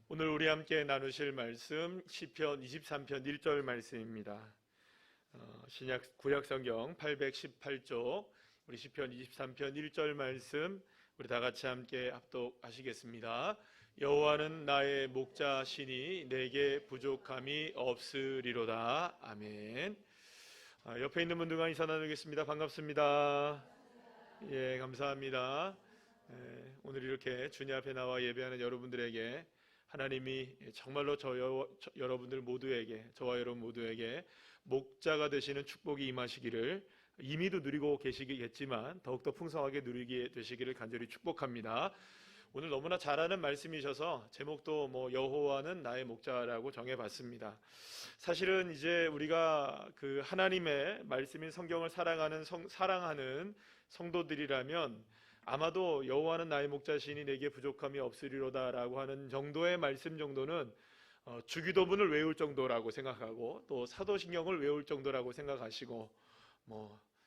오늘 우리 함께 나누실 말씀 시편 23편 1절 말씀입니다. 신약 구약성경 818쪽 우리 시편 23편 1절 말씀 우리 다 같이 함께 합독하시겠습니다. 여호와는 나의 목자시니 내게 부족함이 없으리로다. 아멘. 옆에 있는 분들과 인사 나누겠습니다. 반갑습니다. 예, 감사합니다. 오늘 이렇게 주님 앞에 나와 예배하는 여러분들에게 하나님이 정말로 여러분들 모두에게, 저와 여러분 모두에게 목자가 되시는 축복이 임하시기를, 이미도 누리고 계시겠지만 더욱더 풍성하게 누리게 되시기를 간절히 축복합니다. 오늘 너무나 잘 아는 말씀이셔서 제목도 여호와는 나의 목자라고 정해봤습니다. 사실은 이제 우리가 그 하나님의 말씀인 성경을 사랑하는 성도들이라면 아마도 여호와는 나의 목자시니 내게 부족함이 없으리로다 라고 하는 정도의 말씀 정도는 주기도문을 외울 정도라고 생각하고, 또 사도신경을 외울 정도라고 생각하시고,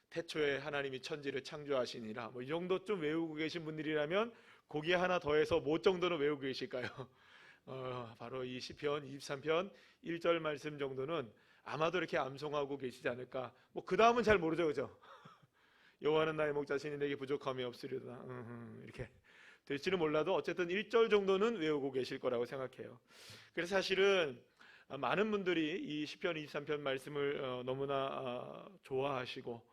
태초에 하나님이 천지를 창조하시니라 이 정도 좀 외우고 계신 분들이라면 거기에 하나 더해서 뭐 정도는 외우고 계실까요? 바로 이 시편 23편 1절 말씀 정도는 아마도 이렇게 암송하고 계시지 않을까. 그 다음은 잘 모르죠, 그죠? 여호와는 나의 목자시니 내게 부족함이 없으리로다. 이렇게 될지는 몰라도 어쨌든 1절 정도는 외우고 계실 거라고 생각해요. 그래서 사실은 많은 분들이 이 시편 23편 말씀을 너무나 좋아하시고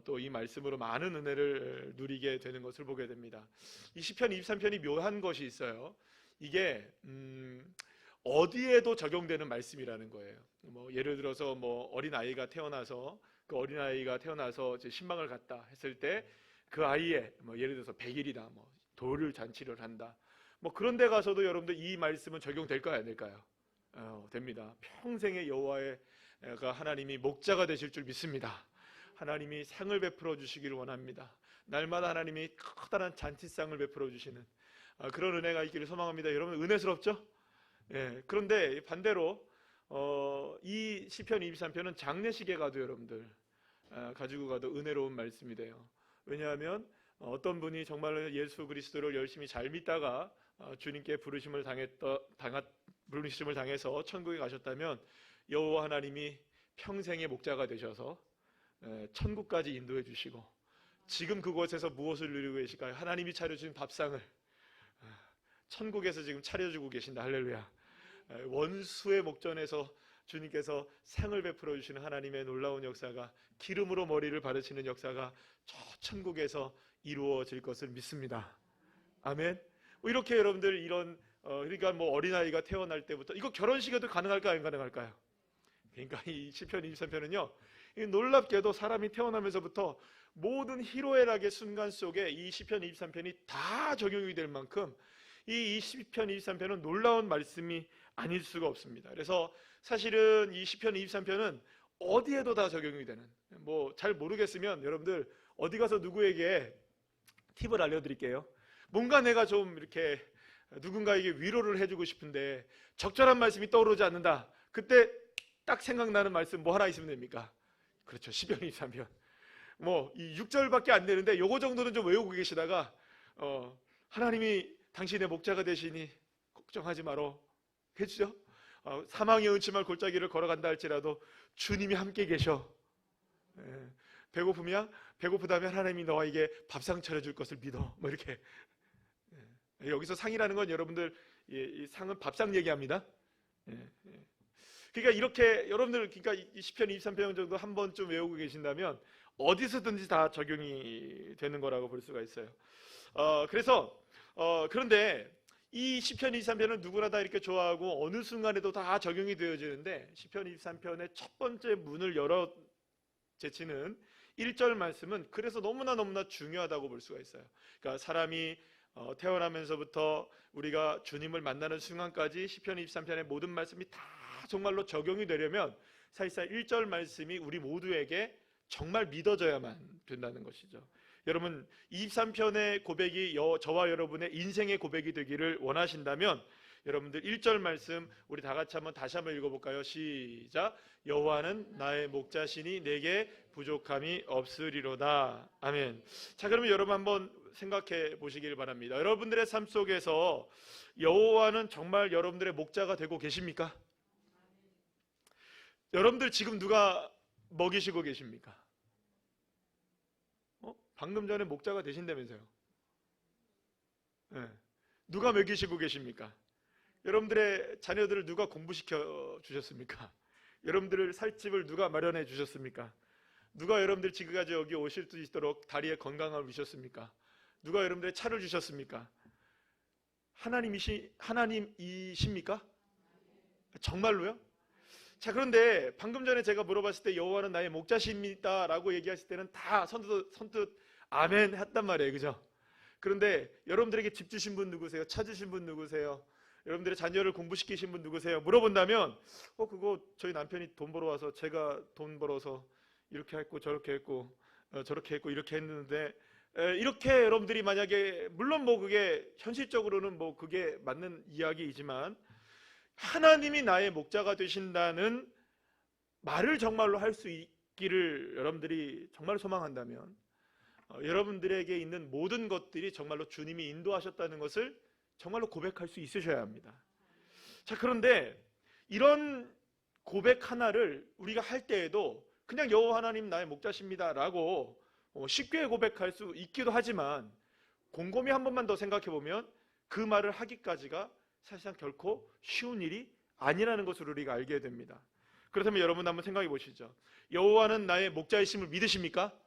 또 이 말씀으로 많은 은혜를 누리게 되는 것을 보게 됩니다. 이 시편 23편이 묘한 것이 있어요. 이게 어디에도 적용되는 말씀이라는 거예요. 예를 들어서 어린아이가 태어나서 그 어린아이가 태어나서 이제 신방을 갔다 했을 때 그 아이의 예를 들어서 100일이다 돌을 잔치를 한다 그런 데 가서도 여러분들 이 말씀은 적용될까요, 안 될까요? 됩니다. 평생의 여호와가 하나님이 목자가 되실 줄 믿습니다. 하나님이 상을 베풀어 주시기를 원합니다. 날마다 하나님이 커다란 잔치상을 베풀어 주시는 그런 은혜가 있기를 소망합니다. 여러분, 은혜스럽죠? 예, 그런데 반대로 이 시편 23편은 장례식에 가도 여러분들 가지고 가도 은혜로운 말씀이 돼요. 왜냐하면 어떤 분이 정말로 예수 그리스도를 열심히 잘 믿다가 주님께 부르심을 당해서 천국에 가셨다면 여호와 하나님이 평생의 목자가 되셔서 천국까지 인도해 주시고, 지금 그곳에서 무엇을 누리고 계실까요? 하나님이 차려주신 밥상을 천국에서 지금 차려주고 계신다. 할렐루야. 원수의 목전에서 주님께서 상을 베풀어 주시는 하나님의 놀라운 역사가, 기름으로 머리를 바르시는 역사가 저 천국에서 이루어질 것을 믿습니다. 아멘. 이렇게 여러분들 이런 그러니까 어린아이가 태어날 때부터, 이거 결혼식에도 가능할까요, 안 가능할까요? 그러니까 이 시편 23편은요 놀랍게도 사람이 태어나면서부터 모든 희로애락의 순간 속에 이 시편 23편이 다 적용이 될 만큼 이 시편 23편은 놀라운 말씀이 아닐 수가 없습니다. 그래서 사실은 이 시편 23편은 어디에도 다 적용이 되는, 잘 모르겠으면 여러분들 어디 가서 누구에게 팁을 알려드릴게요. 뭔가 내가 좀 이렇게 누군가에게 위로를 해주고 싶은데 적절한 말씀이 떠오르지 않는다. 그때 딱 생각나는 말씀 하나 있으면 됩니까? 그렇죠, 시편 23편. 이 6절밖에 안 되는데 요거 정도는 좀 외우고 계시다가 하나님이 당신의 목자가 되시니 걱정하지 마라 해주죠. 사망의 은침할 골짜기를 걸어간다 할지라도 주님이 함께 계셔. 배고프다면 하나님이 너에게 밥상 차려줄 것을 믿어. 이렇게. 여기서 상이라는 건 여러분들 이 상은 밥상 얘기합니다. 그러니까 이렇게 여러분들 이 시편 23편 정도 한 번쯤 외우고 계신다면 어디서든지 다 적용이 되는 거라고 볼 수가 있어요. 그런데 이 시편 23편은 누구나 다 이렇게 좋아하고 어느 순간에도 다 적용이 되어지는데, 시편 23편의 첫 번째 문을 열어 제치는 1절 말씀은 그래서 너무나 중요하다고 볼 수가 있어요. 그러니까 사람이 태어나면서부터 우리가 주님을 만나는 순간까지 시편 23편의 모든 말씀이 다 정말로 적용이 되려면 사실상 1절 말씀이 우리 모두에게 정말 믿어져야만 된다는 것이죠. 여러분, 23편의 고백이 저와 여러분의 인생의 고백이 되기를 원하신다면 여러분들 1절 말씀 우리 다 같이 다시 한번 읽어볼까요? 시작. 여호와는 나의 목자시니 내게 부족함이 없으리로다. 아멘. 자, 그러면 여러분 한번 생각해 보시길 바랍니다. 여러분들의 삶 속에서 여호와는 정말 여러분들의 목자가 되고 계십니까? 여러분들 지금 누가 먹이시고 계십니까? 방금 전에 목자가 되신다면서요. 네. 누가 먹이시고 계십니까? 여러분들의 자녀들을 누가 공부시켜 주셨습니까? 여러분들을 살 집을 누가 마련해 주셨습니까? 누가 여러분들 지금까지 여기 오실 수 있도록 다리에 건강함을 주셨습니까? 누가 여러분들의 차를 주셨습니까? 하나님이십니까? 정말로요? 자, 그런데 방금 전에 제가 물어봤을 때 여호와는 나의 목자십니다 라고 얘기하실 때는 다 선뜻 아멘 했단 말이에요. 그죠? 그런데 여러분들에게 집 주신 분 누구세요? 차 주신 분 누구세요? 여러분들의 자녀를 공부시키신 분 누구세요? 물어본다면 그거 저희 남편이 돈 벌어와서 제가 돈 벌어서 이렇게 했고 저렇게 했고 저렇게 했고 이렇게 했는데 이렇게 여러분들이 만약에 물론 뭐 그게 현실적으로는 뭐 그게 맞는 이야기이지만 하나님이 나의 목자가 되신다는 말을 정말로 할 수 있기를 여러분들이 정말 소망한다면 여러분들에게 있는 모든 것들이 정말로 주님이 인도하셨다는 것을 정말로 고백할 수 있으셔야 합니다. 자, 그런데 이런 고백 하나를 우리가 할 때에도 그냥 여호와 하나님 나의 목자십니다 라고 쉽게 고백할 수 있기도 하지만 곰곰이 한 번만 더 생각해 보면 그 말을 하기까지가 사실상 결코 쉬운 일이 아니라는 것을 우리가 알게 됩니다. 그렇다면 여러분 한번 생각해 보시죠. 여호와는 나의 목자이심을 믿으십니까?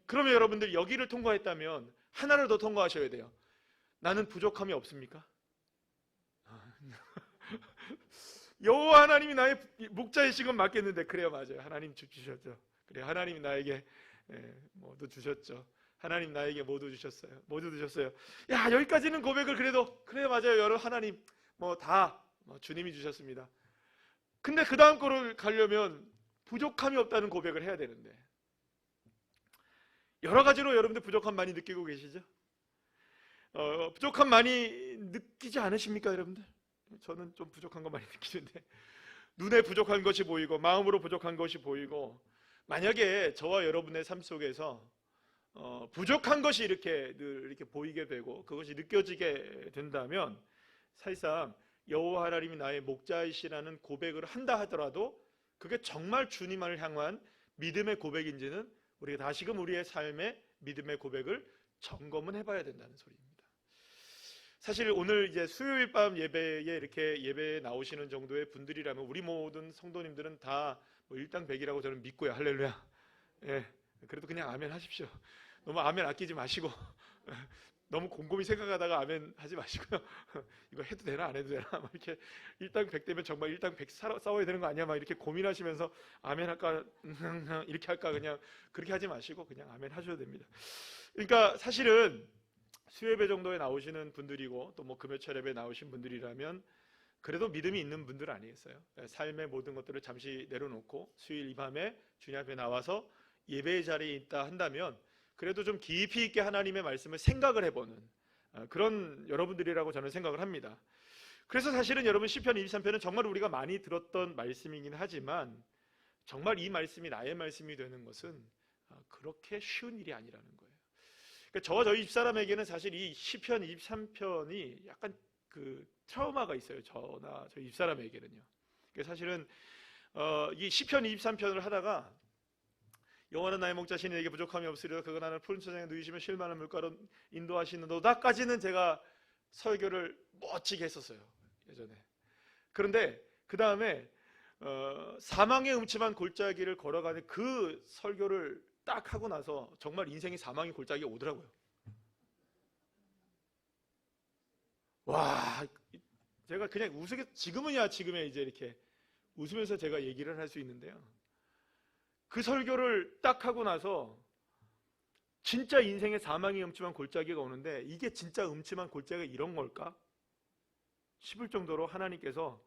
그러면 여러분들 여기를 통과했다면 하나를 더 통과하셔야 돼요. 나는 부족함이 없습니까? 여호와 하나님이 나의 목자이신 건 맞겠는데 그래요, 맞아요. 하나님 주셨죠. 그래, 하나님이 나에게 모두 주셨죠. 하나님 나에게 모두 주셨어요. 모두 주셨어요. 야, 여기까지는 고백을 그래도 그래, 맞아요. 여러분 하나님 다 주님이 주셨습니다. 근데 그 다음 거를 가려면 부족함이 없다는 고백을 해야 되는데 여러 가지로 여러분들 부족함 많이 느끼고 계시죠? 부족함 많이 느끼지 않으십니까, 여러분들? 저는 좀 부족한 거 많이 느끼는데 눈에 부족한 것이 보이고 마음으로 부족한 것이 보이고 만약에 저와 여러분의 삶 속에서 부족한 것이 늘 이렇게 보이게 되고 그것이 느껴지게 된다면 사실상 여호와 하나님이 나의 목자이시라는 고백을 한다 하더라도 그게 정말 주님을 향한 믿음의 고백인지는 우리가 다시금 우리의 삶의 믿음의 고백을 점검은 해봐야 된다는 소리입니다. 사실 오늘 이제 수요일 밤 예배에 이렇게 예배에 나오시는 정도의 분들이라면 우리 모든 성도님들은 다 일당백이라고 저는 믿고요. 할렐루야. 예, 그래도 그냥 아멘 하십시오. 너무 아멘 아끼지 마시고 너무 곰곰이 생각하다가 아멘 하지 마시고요. 이거 해도 되나 안 해도 되나 막 이렇게 일당백 되면 정말 일당백 싸워야 되는 거 아니야 막 이렇게 고민하시면서 아멘 할까 이렇게 할까 그냥 그렇게 하지 마시고 그냥 아멘 하셔도 됩니다. 그러니까 사실은 수예배 정도에 나오시는 분들이고 또 뭐 금요철 예배에 나오신 분들이라면 그래도 믿음이 있는 분들 아니겠어요? 삶의 모든 것들을 잠시 내려놓고 수요일 이 밤에 주님 앞에 나와서 예배의 자리에 있다 한다면 그래도 좀 깊이 있게 하나님의 말씀을 생각을 해보는 그런 여러분들이라고 저는 생각을 합니다. 그래서 사실은 여러분 시편 23편은 정말 우리가 많이 들었던 말씀이긴 하지만 정말 이 말씀이 나의 말씀이 되는 것은 그렇게 쉬운 일이 아니라는 거예요. 그러니까 저와 저희 집사람에게는 사실 이 시편 23편이 약간 그 트라우마가 있어요. 저나 저희 집사람에게는요. 그러니까 사실은 이 시편 23편을 하다가 여호와는 나의 목자시니 내게 부족함이 없으리라 그가 나를 푸른 초장에 누이시며 쉴만한 물가로 인도하시는도다까지는 제가 설교를 멋지게 했었어요, 예전에. 그런데 그 다음에 사망의 음침한 골짜기를 걸어가는 그 설교를 딱 하고 나서 정말 인생이 사망의 골짜기가 오더라고요. 와, 제가 그냥 지금은야 지금에 이제 이렇게 웃으면서 제가 얘기를 할 수 있는데요. 그 설교를 딱 하고 나서 진짜 인생의 사망이 음침한 골짜기가 오는데 이게 진짜 음침한 골짜기가 이런 걸까 싶을 정도로 하나님께서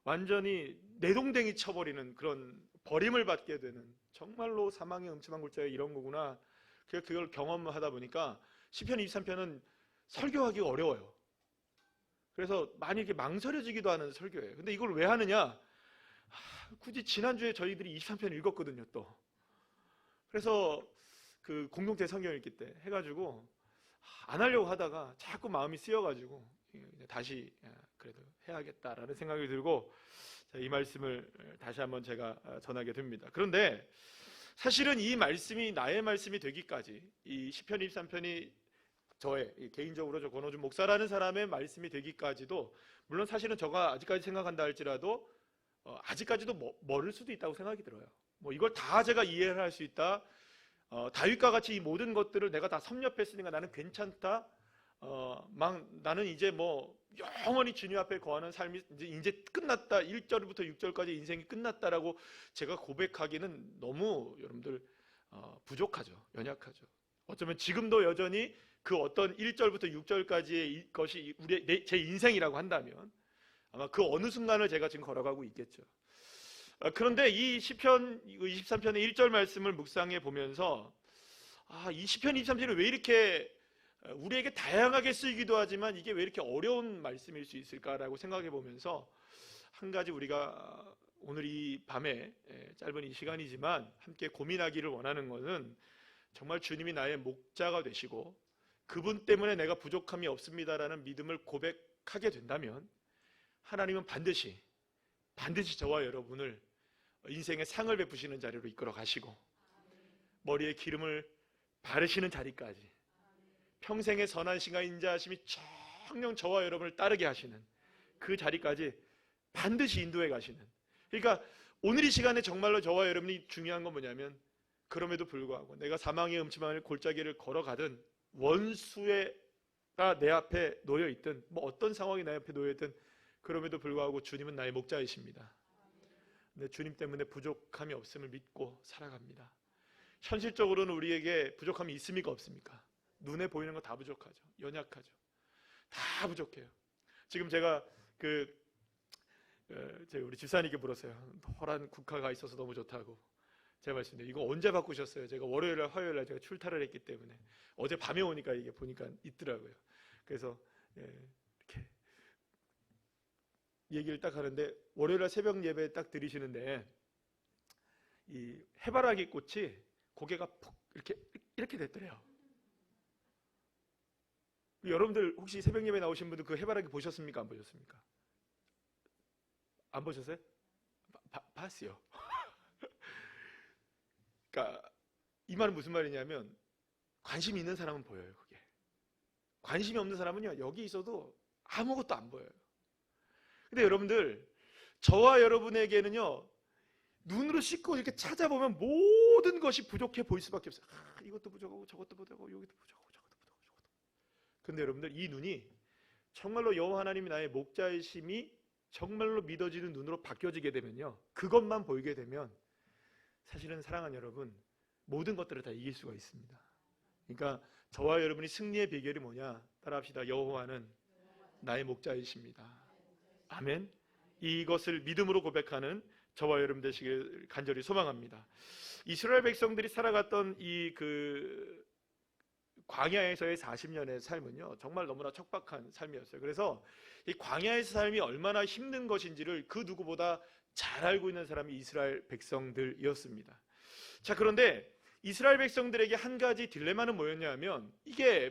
완전히 내동댕이 쳐버리는 그런 버림을 받게 되는 정말로 사망의 음침한 골짜기가 이런 거구나. 그걸 경험하다 보니까 시편 23편은 설교하기가 어려워요. 그래서 많이 이렇게 망설여지기도 하는 설교예요. 근데 이걸 왜 하느냐? 굳이 지난주에 저희들이 23편 읽었거든요, 또. 그래서 그 공동체 성경 읽기 때 해가지고 안 하려고 하다가 자꾸 마음이 쓰여가지고 다시 그래도 해야겠다라는 생각이 들고 이 말씀을 다시 한번 제가 전하게 됩니다. 그런데 사실은 이 말씀이 나의 말씀이 되기까지, 이 시편 23편이 저의 개인적으로 저 권호준 목사라는 사람의 말씀이 되기까지도, 물론 사실은 저가 아직까지 생각한다 할지라도 아직까지도 멀을 수도 있다고 생각이 들어요. 뭐 이걸 다 제가 이해를 할 수 있다, 다윗과 같이 이 모든 것들을 내가 다 섭렵했으니까 나는 괜찮다, 나는 이제 뭐 영원히 주님 앞에 거하는 삶이 이제 끝났다, 1절부터 6절까지 인생이 끝났다라고 제가 고백하기는 너무 여러분들 부족하죠. 연약하죠. 어쩌면 지금도 여전히 그 어떤 1절부터 6절까지의 것이 제 인생이라고 한다면 아마 그 어느 순간을 제가 지금 걸어가고 있겠죠. 그런데 이 시편 23편의 1절 말씀을 묵상해 보면서 이 시편 23편이 왜 이렇게 우리에게 다양하게 쓰이기도 하지만 이게 왜 이렇게 어려운 말씀일 수 있을까라고 생각해 보면서 한 가지 우리가 오늘 이 밤에 짧은 이 시간이지만 함께 고민하기를 원하는 것은, 정말 주님이 나의 목자가 되시고 그분 때문에 내가 부족함이 없습니다라는 믿음을 고백하게 된다면 하나님은 반드시 저와 여러분을 인생의 상을 베푸시는 자리로 이끌어 가시고 머리에 기름을 바르시는 자리까지, 평생의 선한 시간 인자하심이 정녕 저와 여러분을 따르게 하시는 그 자리까지 반드시 인도해 가시는, 그러니까 오늘 이 시간에 정말로 저와 여러분이 중요한 건 뭐냐면, 그럼에도 불구하고 내가 사망의 음침한 골짜기를 걸어가든 원수가 내 앞에 놓여있든 뭐 어떤 상황이 내 앞에 놓여있든 그럼에도 불구하고 주님은 나의 목자이십니다. 내 주님 때문에 부족함이 없음을 믿고 살아갑니다. 현실적으로는 우리에게 부족함이 있습니까 없습니까? 눈에 보이는 거 다 부족하죠. 연약하죠. 다 부족해요. 지금 제가 우리 집사님께 물었어요. 허란 국화가 있어서 너무 좋다고. 제가 말씀드려요. 이거 언제 바꾸셨어요? 제가 월요일날 화요일날 제가 출타를 했기 때문에 어제 밤에 오니까 이게 보니까 있더라고요. 그래서 이렇게 얘기를 딱 하는데, 월요일날 새벽 예배 딱 드리시는데 이 해바라기 꽃이 고개가 푹 이렇게 됐더래요. 여러분들 혹시 새벽 예배 나오신 분들 그 해바라기 보셨습니까? 안 보셨습니까? 안 보셨어요? 봤어요. 그러니까 이 말은 무슨 말이냐면, 관심이 있는 사람은 보여요. 그게 관심이 없는 사람은요, 여기 있어도 아무것도 안 보여요. 근데 여러분들, 저와 여러분에게는요, 눈으로 씻고 이렇게 찾아보면 모든 것이 부족해 보일 수밖에 없어요. 이것도 부족하고 저것도 부족하고 여기도 부족하고 저것도 부족하고. 근데 여러분들, 이 눈이 정말로 여호와 하나님이 나의 목자이심이 정말로 믿어지는 눈으로 바뀌어지게 되면요, 그것만 보이게 되면 사실은 사랑하는 여러분, 모든 것들을 다 이길 수가 있습니다. 그러니까 저와 여러분이 승리의 비결이 뭐냐? 따라합시다. 여호와는 나의 목자이십니다. 아멘. 이것을 믿음으로 고백하는 저와 여러분 되시길 간절히 소망합니다. 이스라엘 백성들이 살아갔던 이 광야에서의 40년의 삶은요, 정말 너무나 척박한 삶이었어요. 그래서 이 광야에서 삶이 얼마나 힘든 것인지를 그 누구보다 잘 알고 있는 사람이 이스라엘 백성들이었습니다. 자, 그런데 이스라엘 백성들에게 한 가지 딜레마는 뭐였냐면, 이게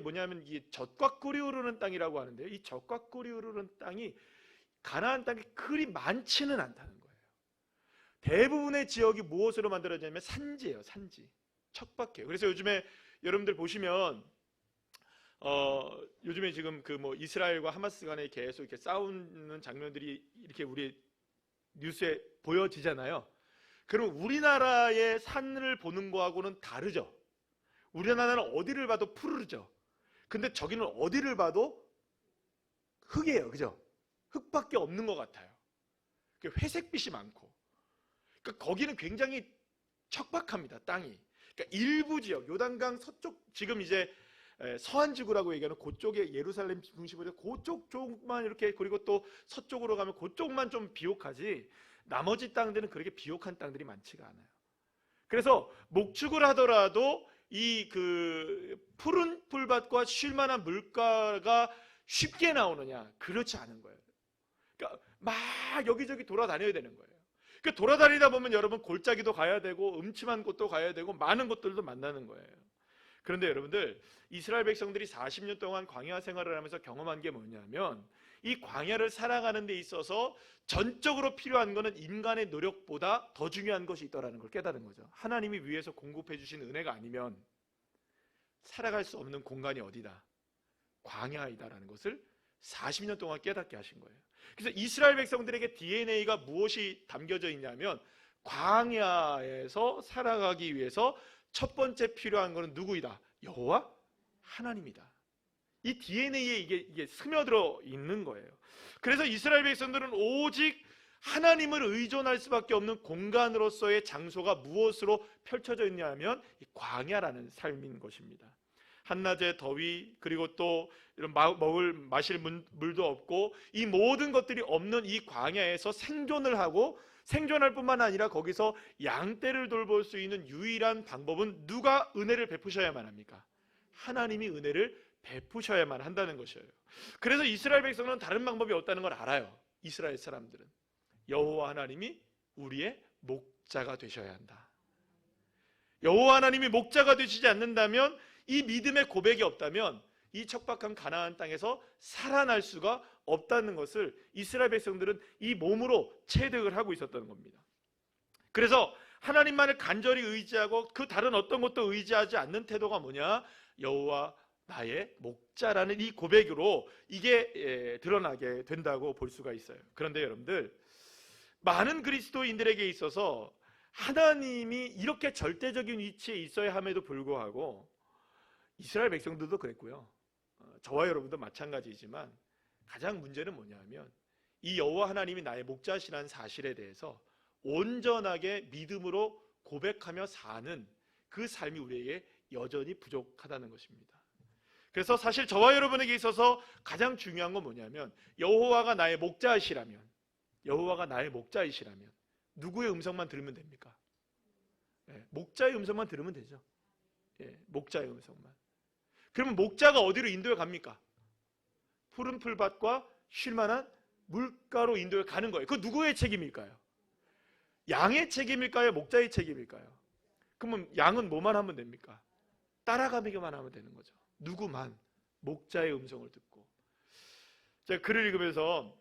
뭐냐면 이게 젖과 꿀이 흐르는 땅이라고 하는데요, 이 젖과 꿀이 흐르는 땅이 가나안 땅이 그리 많지는 않다는 거예요. 대부분의 지역이 무엇으로 만들어지냐면 산지예요. 산지. 척박해요. 그래서 요즘에 여러분들 보시면 요즘에 지금 이스라엘과 하마스 간에 계속 이렇게 싸우는 장면들이 이렇게 우리 뉴스에 보여지잖아요. 그럼 우리나라의 산을 보는 거하고는 다르죠. 우리나라는 어디를 봐도 푸르르죠. 근데 저기는 어디를 봐도 흙이에요. 그죠? 흙밖에 없는 것 같아요. 회색빛이 많고. 그러니까 거기는 굉장히 척박합니다. 땅이. 그러니까 일부 지역, 요단강 서쪽, 지금 이제 서안지구라고 얘기하는 그쪽에 예루살렘 중심으로 그쪽 쪽만 이렇게, 그리고 또 서쪽으로 가면 그쪽만 좀 비옥하지, 나머지 땅들은 그렇게 비옥한 땅들이 많지가 않아요. 그래서 목축을 하더라도 이 푸른 풀밭과 쉴만한 물가가 쉽게 나오느냐? 그렇지 않은 거예요. 그러니까 막 여기저기 돌아다녀야 되는 거예요. 그러니까 돌아다니다 보면 여러분 골짜기도 가야 되고 음침한 곳도 가야 되고 많은 곳들도 만나는 거예요. 그런데 여러분들, 이스라엘 백성들이 40년 동안 광야 생활을 하면서 경험한 게 뭐냐면, 이 광야를 살아가는 데 있어서 전적으로 필요한 것은 인간의 노력보다 더 중요한 것이 있다는 걸 깨달은 거죠. 하나님이 위에서 공급해 주신 은혜가 아니면 살아갈 수 없는 공간이 어디다? 광야이다라는 것을 40년 동안 깨닫게 하신 거예요. 그래서 이스라엘 백성들에게 DNA가 무엇이 담겨져 있냐면, 광야에서 살아가기 위해서 첫 번째 필요한 것은 누구이다? 여호와 하나님이다. 이 DNA에 이게 스며들어 있는 거예요. 그래서 이스라엘 백성들은 오직 하나님을 의존할 수밖에 없는 공간으로서의 장소가 무엇으로 펼쳐져 있냐면 이 광야라는 삶인 것입니다. 한낮의 더위, 그리고 또 이런 마실 물도 없고, 이 모든 것들이 없는 이 광야에서 생존을 하고, 생존할 뿐만 아니라 거기서 양떼를 돌볼 수 있는 유일한 방법은 누가 은혜를 베푸셔야만 합니까? 하나님이 은혜를 베푸셔야만 한다는 것이에요. 그래서 이스라엘 백성은 다른 방법이 없다는 걸 알아요. 이스라엘 사람들은 여호와 하나님이 우리의 목자가 되셔야 한다. 여호와 하나님이 목자가 되시지 않는다면, 이 믿음의 고백이 없다면 이 척박한 가나안 땅에서 살아날 수가 없다는 것을 이스라엘 백성들은 이 몸으로 체득을 하고 있었던 겁니다. 그래서 하나님만을 간절히 의지하고 그 다른 어떤 것도 의지하지 않는 태도가 뭐냐? 여호와 나의 목자라는 이 고백으로 이게 드러나게 된다고 볼 수가 있어요. 그런데 여러분들, 많은 그리스도인들에게 있어서 하나님이 이렇게 절대적인 위치에 있어야 함에도 불구하고, 이스라엘 백성들도 그랬고요, 저와 여러분도 마찬가지이지만, 가장 문제는 뭐냐면 이 여호와 하나님이 나의 목자시라는 사실에 대해서 온전하게 믿음으로 고백하며 사는 그 삶이 우리에게 여전히 부족하다는 것입니다. 그래서 사실 저와 여러분에게 있어서 가장 중요한 건 뭐냐면, 여호와가 나의 목자이시라면, 여호와가 나의 목자이시라면 누구의 음성만 들으면 됩니까? 목자의 음성만 들으면 되죠. 목자의 음성만. 그러면 목자가 어디로 인도해 갑니까? 푸른 풀밭과 쉴만한 물가로 인도해 가는 거예요. 그 누구의 책임일까요? 양의 책임일까요? 목자의 책임일까요? 그러면 양은 뭐만 하면 됩니까? 따라가기만 하면 되는 거죠. 누구만? 목자의 음성을 듣고. 제가 글을 읽으면서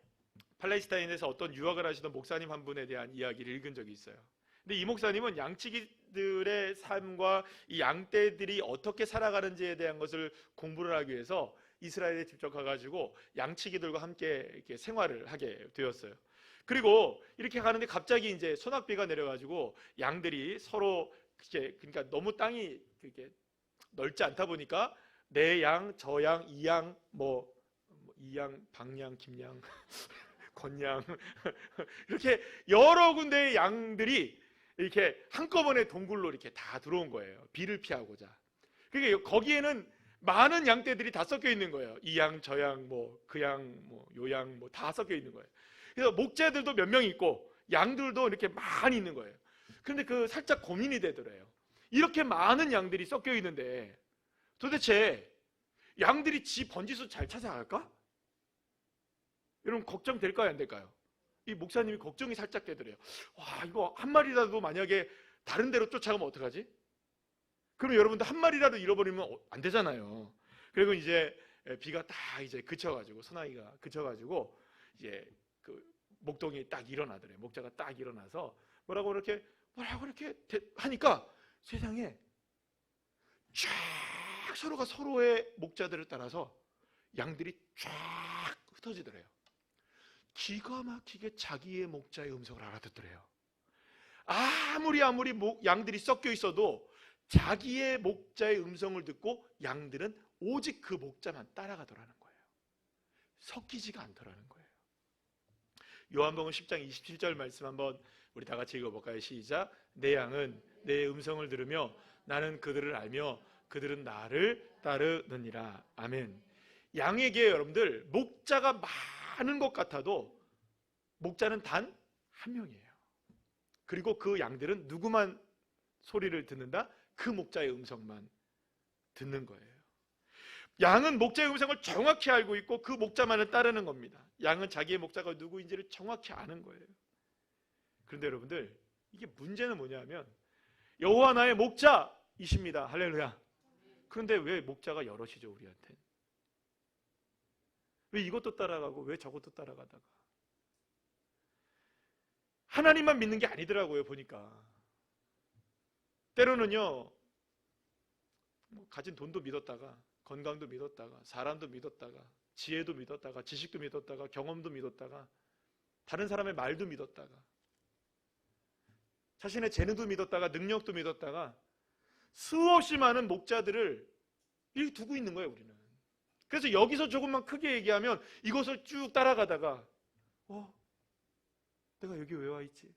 팔레스타인에서 어떤 유학을 하시던 목사님 한 분에 대한 이야기를 읽은 적이 있어요. 근데 이 목사님은 양치기들의 삶과 이 양떼들이 어떻게 살아가는지에 대한 것을 공부를 하기 위해서 이스라엘에 직접 가가지고 양치기들과 함께 이렇게 생활을 하게 되었어요. 그리고 이렇게 가는데 갑자기 이제 소낙비가 내려가지고 양들이 서로 그러니까 너무 땅이 이렇게 넓지 않다 보니까 내 양, 저 양, 이 양, 이 양, 방양, 김양, 건양 이렇게 여러 군데의 양들이 이렇게 한꺼번에 동굴로 이렇게 다 들어온 거예요. 비를 피하고자. 그러니까 거기에는 많은 양떼들이 다 섞여 있는 거예요. 이 양, 저 양, 그 양, 요 양, 다 섞여 있는 거예요. 그래서 목자들도 몇 명 있고 양들도 이렇게 많이 있는 거예요. 그런데 그 살짝 고민이 되더래요. 이렇게 많은 양들이 섞여 있는데 도대체 양들이 지 번지수 잘 찾아갈까? 여러분 걱정될까요, 안 될까요? 이 목사님이 걱정이 살짝 되더래요. 와, 이거 한 마리라도 만약에 다른 데로 쫓아가면 어떡하지? 그럼 여러분들 한 마리라도 잃어버리면 안 되잖아요. 그리고 이제 비가 딱 이제 그쳐가지고, 소나기가 그쳐가지고 이제 그 목동이 딱 일어나더래요. 목자가 딱 일어나서 뭐라고 이렇게 하니까 세상에 쫙 서로가 서로의 목자들을 따라서 양들이 쫙 흩어지더래요. 기가 막히게 자기의 목자의 음성을 알아듣더래요. 아무리 양들이 섞여 있어도 자기의 목자의 음성을 듣고 양들은 오직 그 목자만 따라가더라는 거예요. 섞이지가 않더라는 거예요. 요한복음 10장 27절 말씀 한번 우리 다 같이 읽어볼까요? 시작. 내 양은 내 음성을 들으며 나는 그들을 알며 그들은 나를 따르느니라. 아멘. 양에게 여러분들 목자가 많은 것 같아도 목자는 단 한 명이에요. 그리고 그 양들은 누구만 소리를 듣는다? 그 목자의 음성만 듣는 거예요. 양은 목자의 음성을 정확히 알고 있고 그 목자만을 따르는 겁니다. 양은 자기의 목자가 누구인지를 정확히 아는 거예요. 그런데 여러분들, 이게 문제는 뭐냐면 여호와 나의 목자이십니다. 할렐루야. 그런데 왜 목자가 여럿이죠, 우리한테? 왜 이것도 따라가고 왜 저것도 따라가다가? 하나님만 믿는 게 아니더라고요, 보니까. 때로는요, 가진 돈도 믿었다가, 건강도 믿었다가, 사람도 믿었다가, 지혜도 믿었다가, 지식도 믿었다가, 경험도 믿었다가, 다른 사람의 말도 믿었다가, 자신의 재능도 믿었다가, 능력도 믿었다가, 수없이 많은 목자들을 이렇게 두고 있는 거예요, 우리는. 그래서 여기서 조금만 크게 얘기하면 이것을 쭉 따라가다가 내가 여기 왜 와 있지?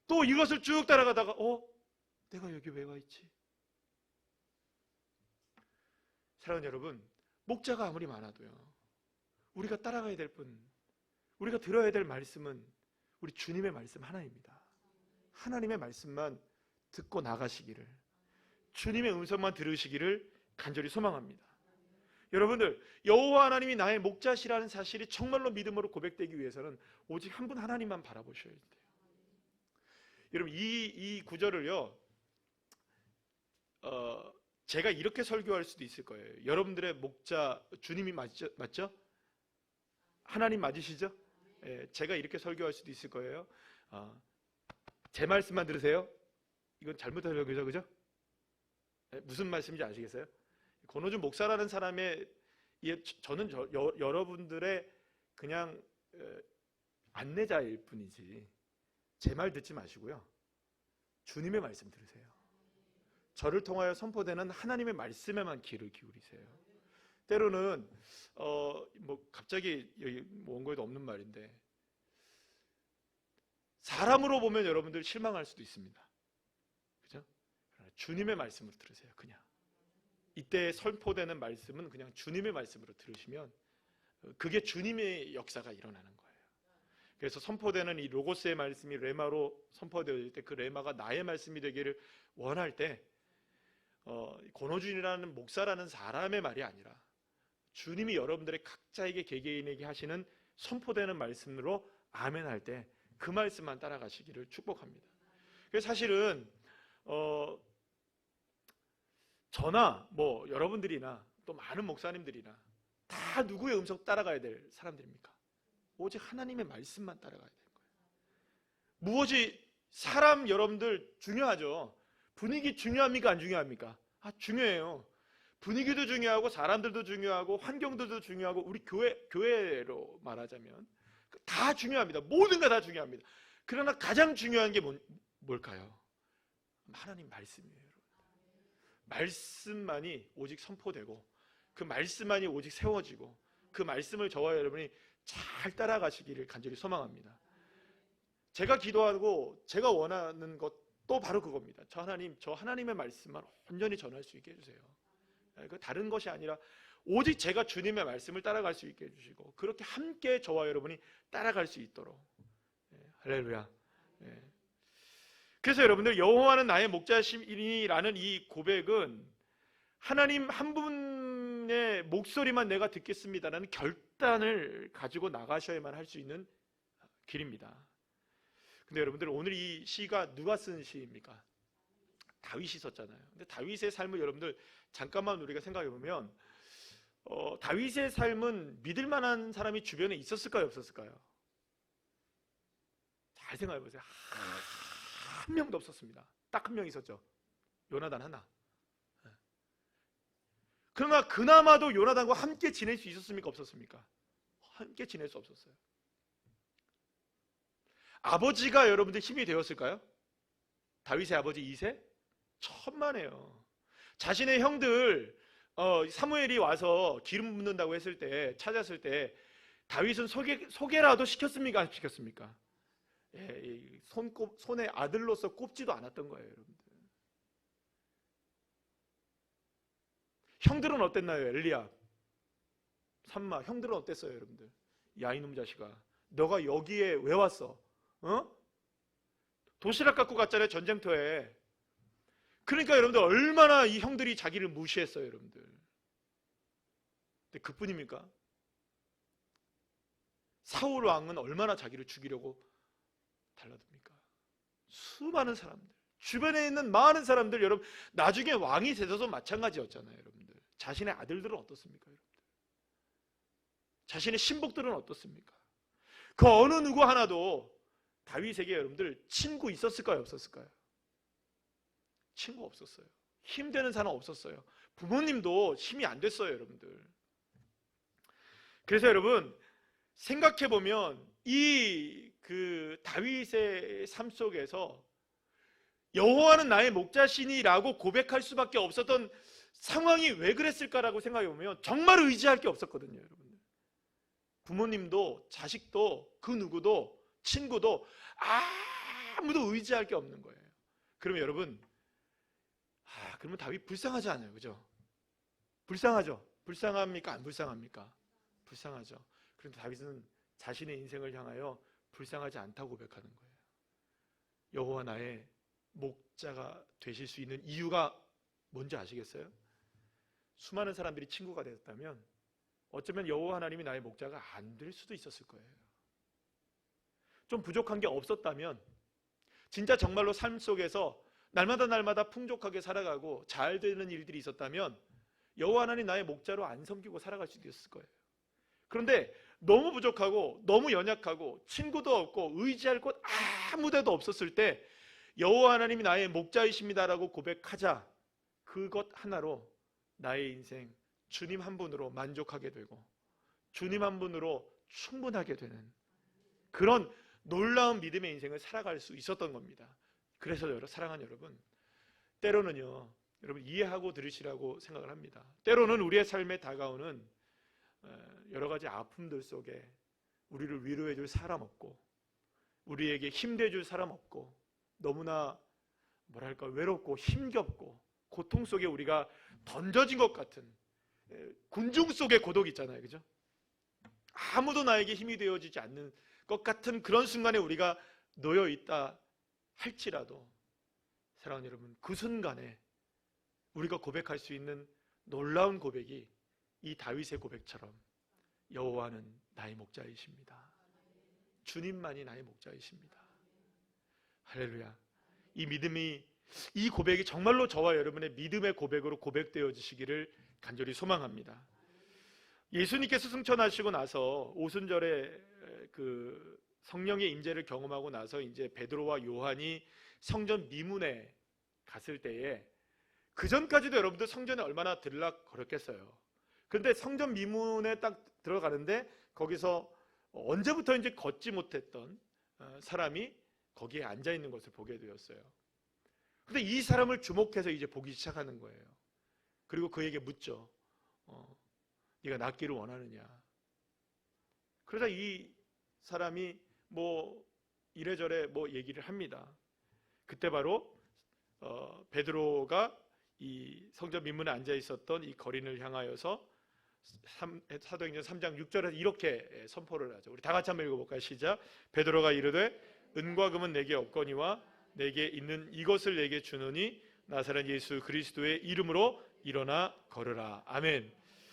또 이것을 쭉 따라가다가 내가 여기 왜 와 있지? 사랑하는 여러분, 목자가 아무리 많아도요, 우리가 따라가야 될 분, 우리가 들어야 될 말씀은 우리 주님의 말씀 하나입니다. 하나님의 말씀만 듣고 나가시기를, 주님의 음성만 들으시기를 간절히 소망합니다. 여러분들, 여호와 하나님이 나의 목자시라는 사실이 정말로 믿음으로 고백되기 위해서는 오직 한 분 하나님만 바라보셔야 돼요. 여러분, 이 구절을요, 제가 이렇게 설교할 수도 있을 거예요. 여러분들의 목자 주님이 맞죠? 하나님 맞으시죠? 예, 제가 이렇게 설교할 수도 있을 거예요. 제 말씀만 들으세요. 이건 잘못한 설교죠, 그죠? 예, 무슨 말씀인지 아시겠어요? 권호준 목사라는 사람의, 저는 여러분들의 그냥 안내자일 뿐이지, 제 말 듣지 마시고요, 주님의 말씀 들으세요. 저를 통하여 선포되는 하나님의 말씀에만 귀를 기울이세요. 때로는 갑자기 여기 원고에도 없는 말인데, 사람으로 보면 여러분들 실망할 수도 있습니다. 그죠? 주님의 말씀으로 들으세요. 그냥 이때 선포되는 말씀은 그냥 주님의 말씀으로 들으시면 그게 주님의 역사가 일어나는 거예요. 그래서 선포되는 이 로고스의 말씀이 레마로 선포되어질 때, 그 레마가 나의 말씀이 되기를 원할 때, 권호준이라는 목사라는 사람의 말이 아니라 주님이 여러분들의 각자에게 개개인에게 하시는 선포되는 말씀으로 아멘 할 때 그 말씀만 따라가시기를 축복합니다. 그래서 사실은 저나 여러분들이나 또 많은 목사님들이나 다 누구의 음성 따라가야 될 사람들입니까? 오직 하나님의 말씀만 따라가야 되는 거예요. 무엇이 사람 여러분들 중요하죠. 분위기 중요합니까? 안 중요합니까? 중요해요. 분위기도 중요하고 사람들도 중요하고 환경들도 중요하고 우리 교회로 말하자면 다 중요합니다. 모든 거 다 중요합니다. 그러나 가장 중요한 게 뭘까요? 하나님 말씀이에요. 여러분. 말씀만이 오직 선포되고 그 말씀만이 오직 세워지고 그 말씀을 저와 여러분이 잘 따라가시기를 간절히 소망합니다. 제가 기도하고 제가 원하는 것도 바로 그겁니다. 저 하나님의 말씀만 온전히 전할 수 있게 해주세요. 그 다른 것이 아니라 오직 제가 주님의 말씀을 따라갈 수 있게 해주시고 그렇게 함께 저와 여러분이 따라갈 수 있도록. 할렐루야. 그래서 여러분들, 여호와는 나의 목자시니라는 이 고백은 하나님 한 분의 목소리만 내가 듣겠습니다라는 결단을 가지고 나가셔야만 할 수 있는 길입니다. 근데 여러분들, 오늘 이 시가 누가 쓴 시입니까? 다윗이 썼잖아요. 근데 다윗의 삶을 여러분들 잠깐만 우리가 생각해 보면 다윗의 삶은 믿을 만한 사람이 주변에 있었을까요, 없었을까요? 잘 생각해 보세요. 한 명도 없었습니다. 딱 한 명 있었죠. 요나단 하나. 그러나 그나마도 요나단과 함께 지낼 수 있었습니까, 없었습니까? 함께 지낼 수 없었어요. 아버지가 여러분들 힘이 되었을까요? 다윗의 아버지 이세? 천만에요. 자신의 형들 사무엘이 와서 기름 붓는다고 했을 때, 찾았을 때 다윗은 소개라도 시켰습니까, 안 시켰습니까? 손에 아들로서 꼽지도 않았던 거예요, 여러분들. 형들은 어땠나요? 엘리압, 삼마, 형들은 어땠어요, 여러분들? 야, 이놈 자식아, 너가 여기에 왜 왔어? 도시락 갖고 갔잖아요, 전쟁터에. 그러니까 여러분들, 얼마나 이 형들이 자기를 무시했어요, 여러분들. 근데 그뿐입니까? 사울 왕은 얼마나 자기를 죽이려고 달라듭니까? 수많은 사람들, 주변에 있는 많은 사람들, 여러분 나중에 왕이 되셔도 마찬가지였잖아요. 여러분들 자신의 아들들은 어떻습니까? 여러분들 자신의 신복들은 어떻습니까? 그 어느 누구 하나도 다윗에게 여러분들 친구 있었을까요? 없었을까요? 친구 없었어요. 힘되는 사람 없었어요. 부모님도 힘이 안 됐어요. 여러분들. 그래서 여러분 생각해보면 이 다윗의 삶 속에서 여호와는 나의 목자시니라고 고백할 수밖에 없었던 상황이 왜 그랬을까라고 생각해보면 정말 의지할 게 없었거든요. 여러분들. 부모님도 자식도 그 누구도 친구도 아무도 의지할 게 없는 거예요. 그러면 여러분 그러면 다윗 불쌍하지 않아요? 그죠? 불쌍하죠? 불쌍합니까? 안 불쌍합니까? 불쌍하죠. 그런데 다윗은 자신의 인생을 향하여 불쌍하지 않다고 고백하는 거예요. 여호와 나의 목자가 되실 수 있는 이유가 뭔지 아시겠어요? 수많은 사람들이 친구가 되었다면 어쩌면 여호와 하나님이 나의 목자가 안 될 수도 있었을 거예요. 좀 부족한 게 없었다면 진짜 정말로 삶 속에서 날마다 풍족하게 살아가고 잘 되는 일들이 있었다면 여호와 하나님 나의 목자로 안 섬기고 살아갈 수도 있었을 거예요. 그런데 너무 부족하고 너무 연약하고 친구도 없고 의지할 곳 아무 데도 없었을 때 여호와 하나님이 나의 목자이십니다라고 고백하자 그것 하나로 나의 인생 주님 한 분으로 만족하게 되고 주님 한 분으로 충분하게 되는 그런 놀라운 믿음의 인생을 살아갈 수 있었던 겁니다. 그래서 사랑하는 여러분, 때로는요 여러분 이해하고 들으시라고 생각을 합니다. 때로는 우리의 삶에 다가오는 여러 가지 아픔들 속에 우리를 위로해 줄 사람 없고 우리에게 힘내 줄 사람 없고 너무나 뭐랄까 외롭고 힘겹고 고통 속에 우리가 던져진 것 같은 군중 속의 고독 있잖아요. 그죠? 아무도 나에게 힘이 되어지지 않는 것 같은 그런 순간에 우리가 놓여 있다 할지라도 사랑하는 여러분, 그 순간에 우리가 고백할 수 있는 놀라운 고백이 이 다윗의 고백처럼 여호와는 나의 목자이십니다. 주님만이 나의 목자이십니다. 할렐루야. 이 믿음이 이 고백이 정말로 저와 여러분의 믿음의 고백으로 고백되어지시기를 간절히 소망합니다. 예수님께서 승천하시고 나서 오순절에 그 성령의 임재를 경험하고 나서 이제 베드로와 요한이 성전 미문에 갔을 때에 그 전까지도 여러분들 성전에 얼마나 들락거렸겠어요. 그런데 성전 미문에 딱 들어가는데 거기서 언제부터인지 걷지 못했던 사람이 거기에 앉아 있는 것을 보게 되었어요. 근데 이 사람을 주목해서 이제 보기 시작하는 거예요. 그리고 그에게 묻죠. 네가 낫기를 원하느냐? 그러자 이 사람이 뭐 이래저래 뭐 얘기를 합니다. 그때 바로 베드로가 이 성전 민문에 앉아 있었던 이 거린을 향하여서 사도행전 3장 6절에서 이렇게 선포를 하죠. 우리 다 같이 한번 읽어볼까요? 시작. 베드로가 이르되 은과 금은 내게 없거니와 내게 있는 이것을 내게 주노니 나사렛 예수 그리스도의 이름으로 일어나 걸으라. 아멘.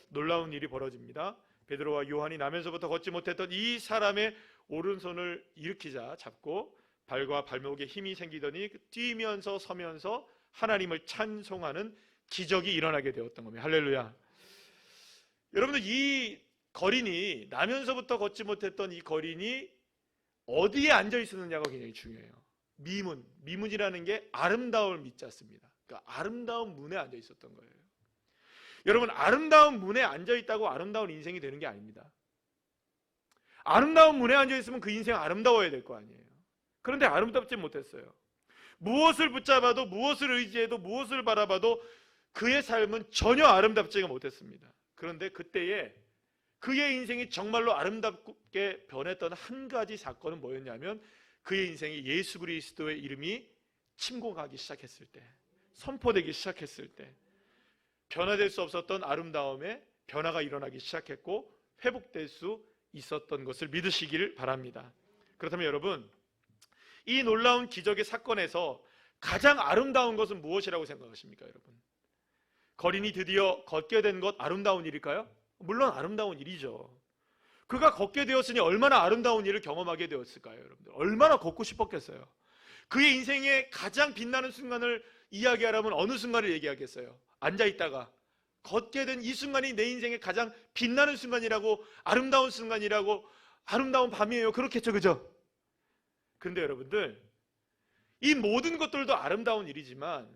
놀라운 일이 벌어집니다. 베드로와 요한이 나면서부터 걷지 못했던 이 사람의 오른손을 일으키자 잡고 발과 발목에 힘이 생기더니 뛰면서 서면서 하나님을 찬송하는 기적이 일어나게 되었던 겁니다. 할렐루야. 여러분들 이 거린이 나면서부터 걷지 못했던 이 거린이 어디에 앉아 있었느냐가 굉장히 중요해요. 미문이라는 게 아름다울 미자습니다. 그러니까 아름다운 문에 앉아 있었던 거예요. 여러분 아름다운 문에 앉아 있다고 아름다운 인생이 되는 게 아닙니다. 아름다운 문에 앉아 있으면 그 인생 아름다워야 될 거 아니에요. 그런데 아름답지 못했어요. 무엇을 붙잡아도 무엇을 의지해도 무엇을 바라봐도 그의 삶은 전혀 아름답지가 못했습니다. 그런데 그때에 그의 인생이 정말로 아름답게 변했던 한 가지 사건은 뭐였냐면 그의 인생이 예수 그리스도의 이름이 침공하기 시작했을 때, 선포되기 시작했을 때 변화될 수 없었던 아름다움에 변화가 일어나기 시작했고 회복될 수 있었던 것을 믿으시기를 바랍니다. 그렇다면 여러분, 이 놀라운 기적의 사건에서 가장 아름다운 것은 무엇이라고 생각하십니까? 여러분, 거린이 드디어 걷게 된 것 아름다운 일일까요? 물론 아름다운 일이죠. 그가 걷게 되었으니 얼마나 아름다운 일을 경험하게 되었을까요? 여러분들 얼마나 걷고 싶었겠어요. 그의 인생의 가장 빛나는 순간을 이야기하라면 어느 순간을 얘기하겠어요? 앉아있다가 걷게 된 이 순간이 내 인생의 가장 빛나는 순간이라고, 아름다운 순간이라고, 아름다운 밤이에요. 그렇겠죠, 그죠? 그런데 여러분들, 이 모든 것들도 아름다운 일이지만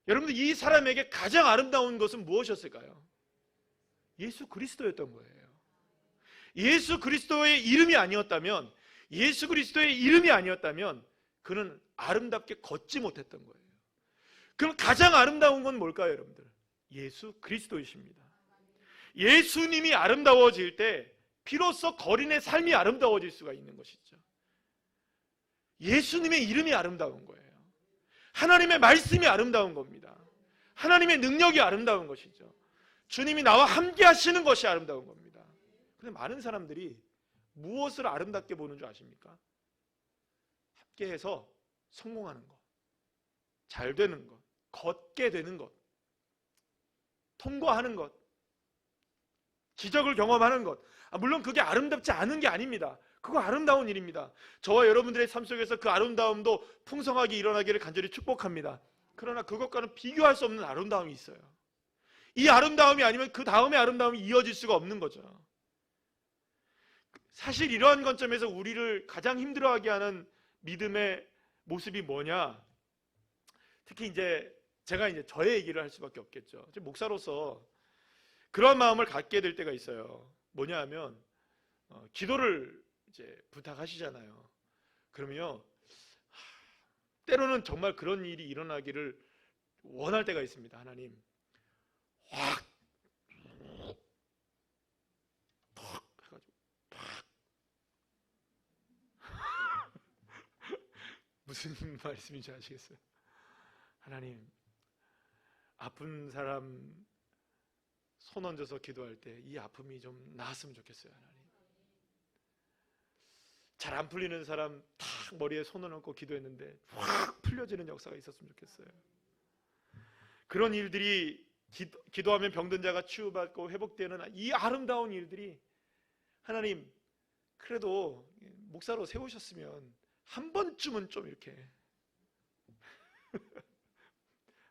여러분들, 이 사람에게 가장 아름다운 것은 무엇이었을까요? 예수 그리스도였던 거예요. 예수 그리스도의 이름이 아니었다면, 예수 그리스도의 이름이 아니었다면 그는 아름답게 걷지 못했던 거예요. 그럼 가장 아름다운 건 뭘까요, 여러분들? 예수 그리스도이십니다. 예수님이 아름다워질 때 비로소 거린의 삶이 아름다워질 수가 있는 것이죠. 예수님의 이름이 아름다운 거예요. 하나님의 말씀이 아름다운 겁니다. 하나님의 능력이 아름다운 것이죠. 주님이 나와 함께 하시는 것이 아름다운 겁니다. 그런데 많은 사람들이 무엇을 아름답게 보는 줄 아십니까? 함께해서 성공하는 것, 잘 되는 것, 걷게 되는 것, 통과하는 것, 기적을 경험하는 것. 물론 그게 아름답지 않은 게 아닙니다. 그거 아름다운 일입니다. 저와 여러분들의 삶 속에서 그 아름다움도 풍성하게 일어나기를 간절히 축복합니다. 그러나 그것과는 비교할 수 없는 아름다움이 있어요. 이 아름다움이 아니면 그 다음의 아름다움이 이어질 수가 없는 거죠. 사실 이러한 관점에서 우리를 가장 힘들어하게 하는 믿음의 모습이 뭐냐? 특히 제가 저의 얘기를 할 수밖에 없겠죠. 목사로서 그런 마음을 갖게 될 때가 있어요. 뭐냐 하면 기도를 부탁하시잖아요. 그러면요, 때로는 정말 그런 일이 일어나기를 원할 때가 있습니다. 하나님, 확 해가지고 무슨 말씀인지 아시겠어요? 하나님, 아픈 사람 손 얹어서 기도할 때 이 아픔이 좀 나았으면 좋겠어요. 하나님, 잘 안 풀리는 사람 탁 머리에 손을 얹고 기도했는데 확 풀려지는 역사가 있었으면 좋겠어요. 그런 일들이 기도하면 병든 자가 치유받고 회복되는 이 아름다운 일들이, 하나님, 그래도 목사로 세우셨으면 한 번쯤은 좀 이렇게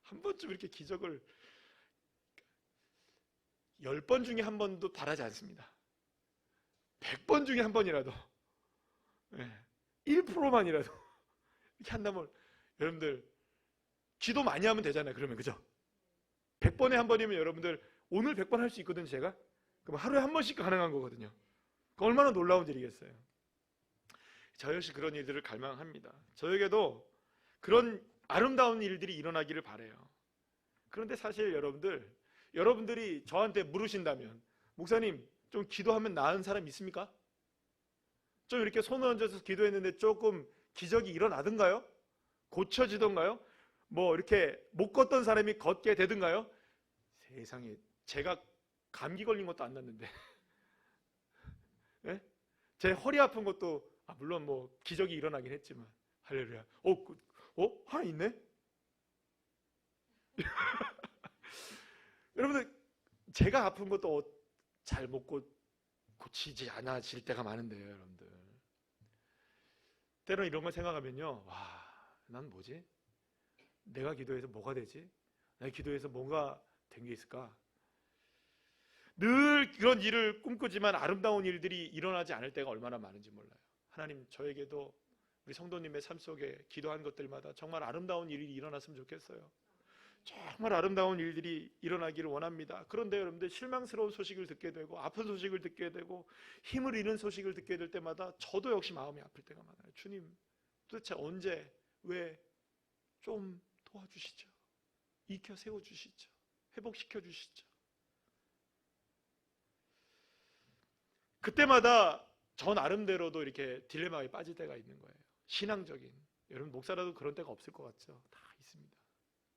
한 번쯤 이렇게 기적을 10번 중에 한 번도 바라지 않습니다. 100번 중에 한 번이라도, 1%만이라도 이렇게 한다면, 여러분들 기도 많이 하면 되잖아요. 그러면, 그죠? 100번에 한 번이면 여러분들 오늘 100번 할 수 있거든요, 제가. 그럼 하루에 한 번씩 가능한 거거든요. 그 얼마나 놀라운 일이겠어요. 저 역시 그런 일들을 갈망합니다. 저에게도 그런 아름다운 일들이 일어나기를 바라요. 그런데 사실 여러분들이 저한테 물으신다면, 목사님, 좀 기도하면 나은 사람 있습니까? 좀 이렇게 손을 얹어서 기도했는데 조금 기적이 일어나던가요? 고쳐지던가요? 뭐 이렇게 못 걷던 사람이 걷게 되던가요? 세상에, 제가 감기 걸린 것도 안 났는데 네? 제 허리 아픈 것도 물론 뭐 기적이 일어나긴 했지만, 할렐루야. 하나 있네? 여러분들, 제가 아픈 것도 잘 못 고치지 않아질 때가 많은데요, 여러분들. 때로는 이런 걸 생각하면요, 난 뭐지? 내가 기도해서 뭐가 되지? 내가 기도해서 뭔가 된 게 있을까? 늘 그런 일을 꿈꾸지만 아름다운 일들이 일어나지 않을 때가 얼마나 많은지 몰라요. 하나님, 저에게도 우리 성도님의 삶 속에 기도한 것들마다 정말 아름다운 일이 일어났으면 좋겠어요. 정말 아름다운 일들이 일어나기를 원합니다. 그런데 여러분들, 실망스러운 소식을 듣게 되고 아픈 소식을 듣게 되고 힘을 잃은 소식을 듣게 될 때마다 저도 역시 마음이 아플 때가 많아요. 주님, 도대체 언제, 왜 좀 도와주시죠. 일으켜 세워주시죠. 회복시켜 주시죠. 그때마다 저 나름대로도 이렇게 딜레마에 빠질 때가 있는 거예요. 신앙적인. 여러분, 목사라도 그런 때가 없을 것 같죠? 다 있습니다.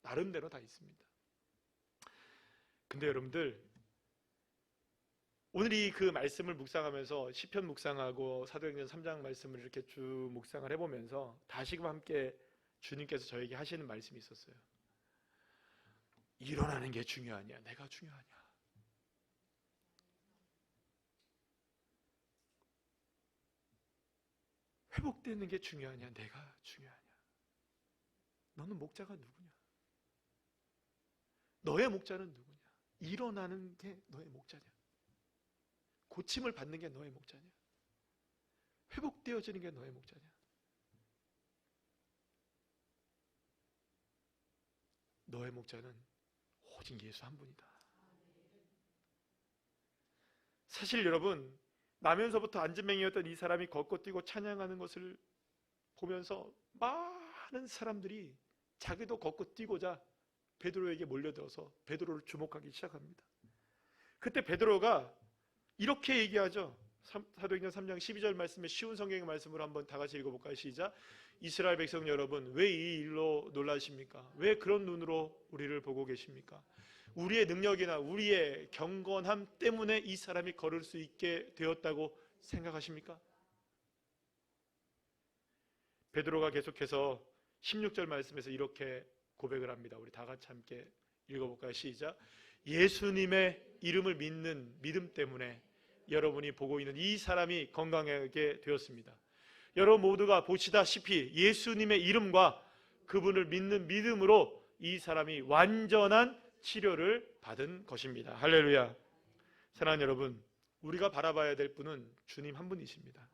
나름대로 다 있습니다. 근데 여러분들, 오늘 이 그 말씀을 묵상하면서 시편 묵상하고 사도행전 3장 말씀을 이렇게 쭉 묵상을 해보면서 다시금 함께 주님께서 저에게 하시는 말씀이 있었어요. 일어나는 게 중요하냐, 내가 중요하냐? 회복되는 게 중요하냐, 내가 중요하냐? 너는 목자가 누구냐? 너의 목자는 누구냐? 일어나는 게 너의 목자냐? 고침을 받는 게 너의 목자냐? 회복되어지는 게 너의 목자냐? 너의 목자는 오직 예수 한 분이다. 사실 여러분, 나면서부터 안진뱅이였던 이 사람이 걷고 뛰고 찬양하는 것을 보면서 많은 사람들이 자기도 걷고 뛰고자 베드로에게 몰려들어서 베드로를 주목하기 시작합니다. 그때 베드로가 이렇게 얘기하죠. 사도행전 3장 12절 말씀에 쉬운 성경의 말씀을 한번 다 같이 읽어볼까요? 시작. 이스라엘 백성 여러분, 왜 이 일로 놀라십니까? 왜 그런 눈으로 우리를 보고 계십니까? 우리의 능력이나 우리의 경건함 때문에 이 사람이 걸을 수 있게 되었다고 생각하십니까? 베드로가 계속해서 16절 말씀에서 이렇게 고백을 합니다. 우리 다 같이 함께 읽어볼까요? 시작. 예수님의 이름을 믿는 믿음 때문에 여러분이 보고 있는 이 사람이 건강하게 되었습니다. 여러분 모두가 보시다시피 예수님의 이름과 그분을 믿는 믿음으로 이 사람이 완전한 치료를 받은 것입니다. 할렐루야. 사랑하는 여러분, 우리가 바라봐야 될 분은 주님 한 분이십니다.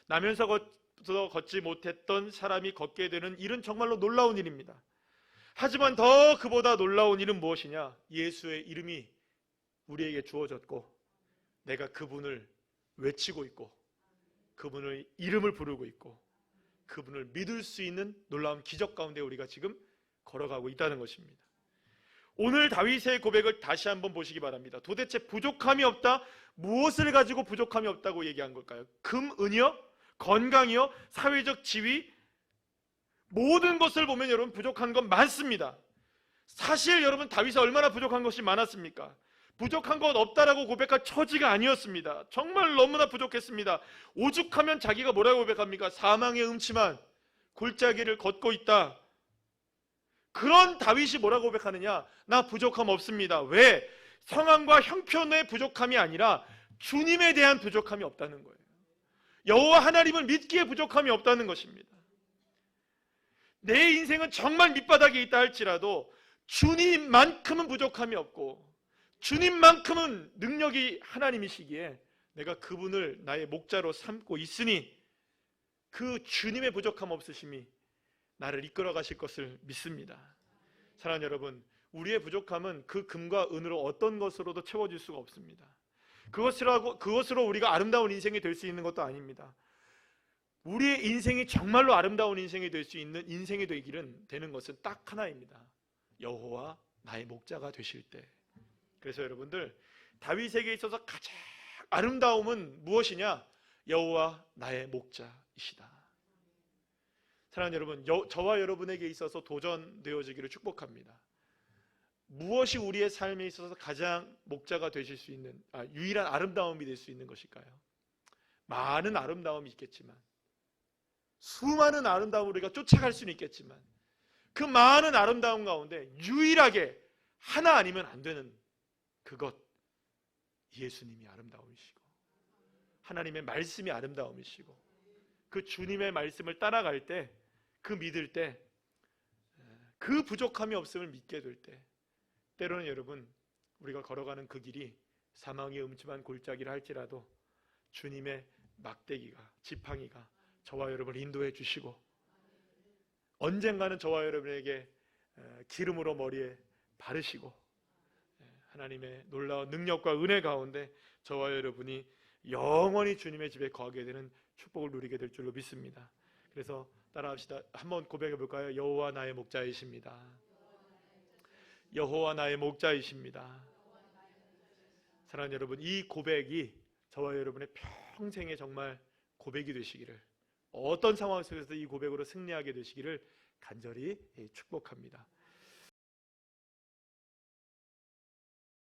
나면서 걷지 못했던 사람이 걷게 되는 일은 정말로 놀라운 일입니다. 하지만 더 그보다 놀라운 일은 무엇이냐? 예수의 이름이 우리에게 주어졌고 내가 그분을 외치고 있고 그분의 이름을 부르고 있고 그분을 믿을 수 있는 놀라운 기적 가운데 우리가 지금 걸어가고 있다는 것입니다. 오늘 다윗의 고백을 다시 한번 보시기 바랍니다. 도대체 부족함이 없다? 무엇을 가지고 부족함이 없다고 얘기한 걸까요? 금, 은이요? 건강이요? 사회적 지위? 모든 것을 보면 여러분 부족한 건 많습니다. 사실 여러분 다윗이 얼마나 부족한 것이 많았습니까? 부족한 건 없다라고 고백할 처지가 아니었습니다. 정말 너무나 부족했습니다. 오죽하면 자기가 뭐라고 고백합니까? 사망의 음침한 골짜기를 걷고 있다. 그런 다윗이 뭐라고 고백하느냐? 나 부족함 없습니다. 왜? 상황과 형편의 부족함이 아니라 주님에 대한 부족함이 없다는 거예요. 여호와 하나님을 믿기에 부족함이 없다는 것입니다. 내 인생은 정말 밑바닥에 있다 할지라도 주님만큼은 부족함이 없고 주님만큼은 능력이 하나님이시기에 내가 그분을 나의 목자로 삼고 있으니 그 주님의 부족함 없으심이 나를 이끌어 가실 것을 믿습니다. 사랑하는 여러분, 우리의 부족함은 그 금과 은으로 어떤 것으로도 채워질 수가 없습니다. 그것으로 우리가 아름다운 인생이 될 수 있는 것도 아닙니다. 우리의 인생이 정말로 아름다운 인생이 될 수 있는 인생이 되는 것은 딱 하나입니다. 여호와 나의 목자가 되실 때. 그래서 여러분들, 다윗에게 있어서 가장 아름다움은 무엇이냐? 여호와 나의 목자이시다. 사랑하는 여러분, 저와 여러분에게 있어서 도전되어지기를 축복합니다. 무엇이 우리의 삶에 있어서 가장 목자가 되실 수 있는 유일한 아름다움이 될 수 있는 것일까요? 많은 아름다움이 있겠지만, 수많은 아름다움을 우리가 쫓아갈 수는 있겠지만, 그 많은 아름다움 가운데 유일하게 하나 아니면 안 되는 그것, 예수님이 아름다움이시고 하나님의 말씀이 아름다움이시고 그 주님의 말씀을 따라갈 때, 그 믿을 때, 그 부족함이 없음을 믿게 될 때, 때로는 여러분 우리가 걸어가는 그 길이 사망의 음침한 골짜기를 할지라도 주님의 막대기가, 지팡이가 저와 여러분을 인도해 주시고 언젠가는 저와 여러분에게 기름으로 머리에 바르시고 하나님의 놀라운 능력과 은혜 가운데 저와 여러분이 영원히 주님의 집에 거하게 되는 축복을 누리게 될 줄로 믿습니다. 그래서 따라합시다. 한번 고백해 볼까요? 여호와 나의 목자이십니다. 여호와 나의 목자이십니다. 사랑하는 여러분, 이 고백이 저와 여러분의 평생에 정말 고백이 되시기를, 어떤 상황 속에서도 이 고백으로 승리하게 되시기를 간절히 축복합니다.